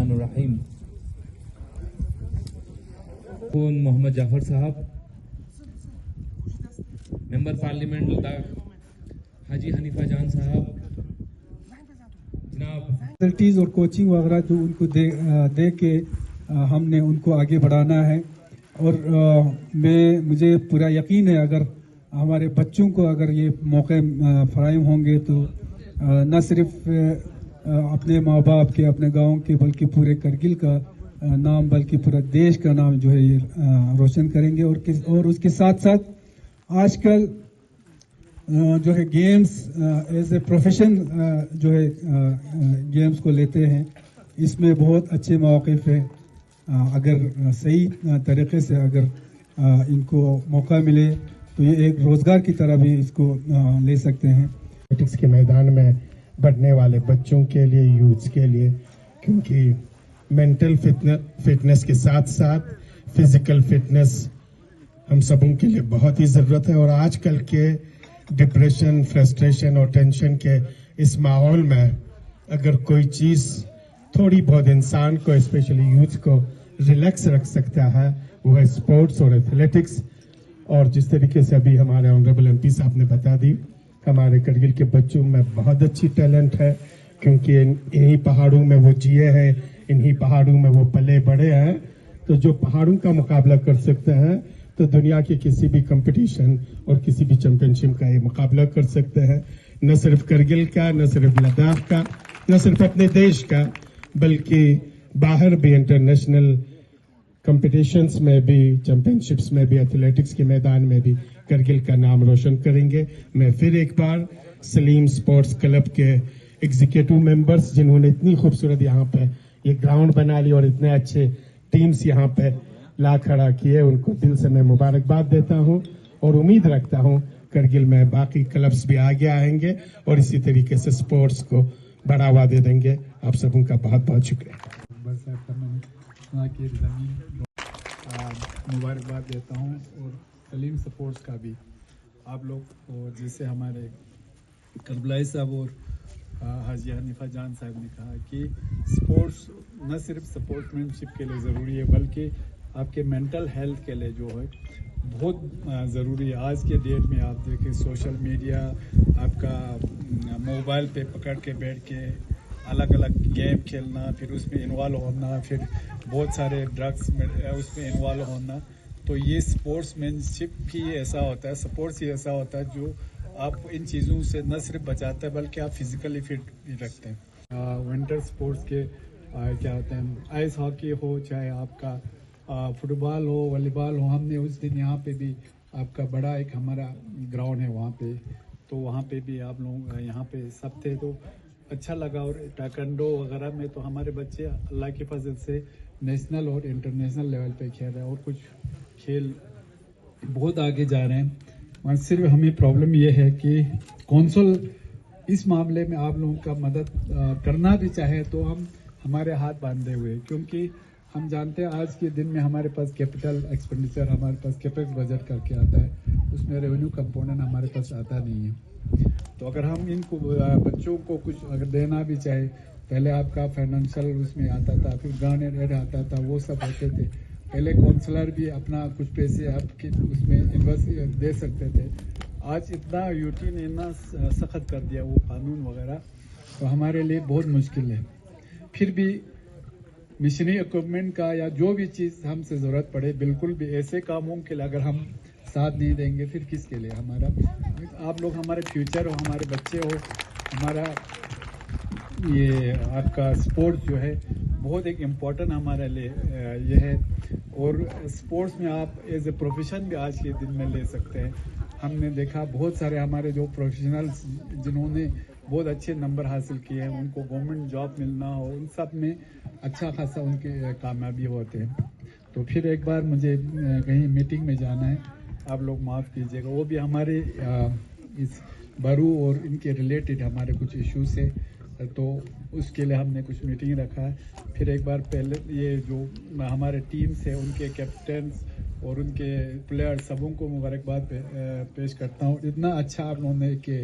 الرحیم کون محمد جعفر صاحب، ممبر پارلیمنٹ لداخ حاجی حنیفہ جان صاحب، جناب فیسلٹیز اور کوچنگ وغیرہ جو ان کو دے کے ہم نے ان کو آگے بڑھانا ہے. اور مجھے پورا یقین ہے اگر ہمارے بچوں کو اگر یہ موقع فراہم ہوں گے تو نہ صرف اپنے ماں باپ کے، اپنے گاؤں کے، بلکہ پورے کرگل کا نام، بلکہ پورا دیش کا نام جو ہے یہ روشن کریں گے. اور اس کے ساتھ ساتھ آج کل جو ہے گیمز ایز اے پروفیشن جو ہے گیمز کو لیتے ہیں، اس میں بہت اچھے مواقف ہیں. اگر صحیح طریقے سے اگر ان کو موقع ملے تو یہ ایک روزگار کی طرح بھی اس کو لے سکتے ہیں. ایتھلیٹکس کے میدان میں بڑھنے والے بچوں کے لیے، یوتھس کے لیے، کیونکہ مینٹل فٹنس کے ساتھ ساتھ فزیکل فٹنس ہم سبوں کے لیے بہت ہی ضرورت ہے. اور آج کل کے ڈپریشن، فرسٹریشن اور ٹینشن کے اس ماحول میں اگر کوئی چیز تھوڑی بہت انسان کو، اسپیشلی یوتھ کو ریلیکس رکھ سکتا ہے وہ ہے اسپورٹس اور ایتھلیٹکس. اور جس طریقے سے ابھی ہمارے آنریبل ایم پی صاحب نے بتا دی، ہمارے کرگل کے بچوں میں بہت اچھی ٹیلنٹ ہے، کیونکہ انہی پہاڑوں میں وہ جیے ہیں، انہی پہاڑوں میں وہ پلے بڑے ہیں. تو جو پہاڑوں کا مقابلہ کر سکتے ہیں تو دنیا کے کسی بھی کمپٹیشن اور کسی بھی چیمپئن شپ کا یہ مقابلہ کر سکتے ہیں. نہ صرف کرگل کا، نہ صرف لداخ کا، نہ صرف اپنے دیش کا، بلکہ باہر بھی انٹرنیشنل کمپٹیشنز میں بھی، چیمپئن شپس میں بھی، ایتھلیٹکس کے میدان میں بھی کرگل کا نام روشن کریں گے. میں پھر ایک بار سلیم سپورٹس کلب کے ایگزیکٹو ممبرز جنہوں نے اتنی خوبصورت یہاں پہ یہ گراؤنڈ بنا لی اور اتنے اچھے ٹیمز یہاں پہ لا کھڑا کیے، ان کو دل سے میں مبارکباد دیتا ہوں اور امید رکھتا ہوں کرگل میں باقی کلبز بھی آگے آئیں گے اور اسی طریقے سے سپورٹس کو بڑھاوا دے دیں گے. آپ سبوں کا بہت بہت شکریہ. مبارکباد دیتا ہوں اور سلیم سپورٹس کا بھی آپ لوگ، اور جیسے ہمارے کربلائی صاحب اور حاجی حنیفہ جان صاحب نے کہا کہ سپورٹس نہ صرف سپورٹ مین شپ کے لیے ضروری ہے بلکہ آپ کے مینٹل ہیلتھ کے لیے جو ہے بہت ضروری ہے. آج کے ڈیٹ میں آپ دیکھیں سوشل میڈیا آپ کا موبائل پہ پکڑ کے بیٹھ کے الگ الگ گیم کھیلنا، پھر اس میں انوالو ہونا، پھر بہت سارے ڈرگس میں اس میں انوالو ہونا، تو یہ سپورٹس مین شپ کی ایسا ہوتا ہے، سپورٹس ہی ایسا ہوتا ہے جو آپ ان چیزوں سے نہ صرف بچاتا ہے بلکہ آپ فزیکلی فٹ بھی رکھتے ہیں. ونٹر سپورٹس کے کیا ہوتے ہیں، آئس ہاکی ہو، چاہے آپ کا فٹ بال ہو، والی بال ہو. ہم نے اس دن یہاں پہ بھی آپ کا بڑا ایک ہمارا گراؤنڈ ہے وہاں پہ، تو وہاں پہ بھی آپ لوگ یہاں پہ سب تھے تو اچھا لگا. اور ٹائیکانڈو وغیرہ میں تو ہمارے بچے اللہ کی فضل سے نیشنل اور انٹرنیشنل لیول پہ کھیل رہے ہیں اور کچھ کھیل بہت آگے جا رہے ہیں. اور صرف ہمیں پرابلم یہ ہے کہ کونسل اس معاملے میں آپ لوگوں کا مدد کرنا بھی چاہے تو ہمارے ہاتھ باندھے ہوئے، کیونکہ ہم جانتے ہیں آج کے دن میں ہمارے پاس کیپٹل ایکسپینڈیچر، ہمارے پاس کیپیکس بجٹ کر کے آتا ہے، اس میں ریونیو کمپوننٹ ہمارے پاس آتا نہیں ہے. تو اگر ہم ان کو بچوں کو کچھ اگر دینا بھی چاہے، پہلے آپ کا فائنینشیل اس میں آتا تھا، پھر گارنر ایڈ آتا تھا، وہ سب ہوتے تھے. پہلے کونسلر بھی اپنا کچھ پیسے آپ کے اس میں انویسٹ دے سکتے تھے. آج اتنا یوٹی نے اتنا سخت کر دیا وہ قانون وغیرہ، تو ہمارے لیے بہت مشکل ہے. پھر بھی مشنری اکوپمنٹ کا یا جو بھی چیز ہم سے ضرورت پڑے، بالکل بھی ایسے کاموں کے لیے اگر ہم ساتھ نہیں دیں گے پھر کس کے لیے؟ ہمارا آپ لوگ ہمارے فیوچر ہو، ہمارے بچے ہو. ہمارا یہ آپ کا سپورٹس جو ہے بہت ایک امپورٹنٹ ہمارے لیے یہ ہے. اور سپورٹس میں آپ ایز اے پروفیشن بھی آج کے دن میں لے سکتے ہیں. ہم نے دیکھا بہت سارے ہمارے جو پروفیشنلز جنہوں نے بہت اچھے نمبر حاصل کیے ہیں، ان کو گورنمنٹ جاب ملنا ہو، ان سب میں اچھا خاصا ان کے کامیابی ہوتے ہیں. تو پھر ایک بار مجھے کہیں میٹنگ میں جانا ہے، آپ لوگ معاف کیجیے گا. وہ بھی ہمارے اس برو اور ان کے ریلیٹڈ ہمارے کچھ ایشوز ہیں، تو اس کے لیے ہم نے کچھ میٹنگ رکھا ہے. پھر ایک بار پہلے یہ جو ہمارے ٹیمز ہیں ان کے کیپٹنز اور ان کے پلیئر سبوں کو مبارکباد پیش کرتا ہوں. اتنا اچھا آپ لوگوں نے کہ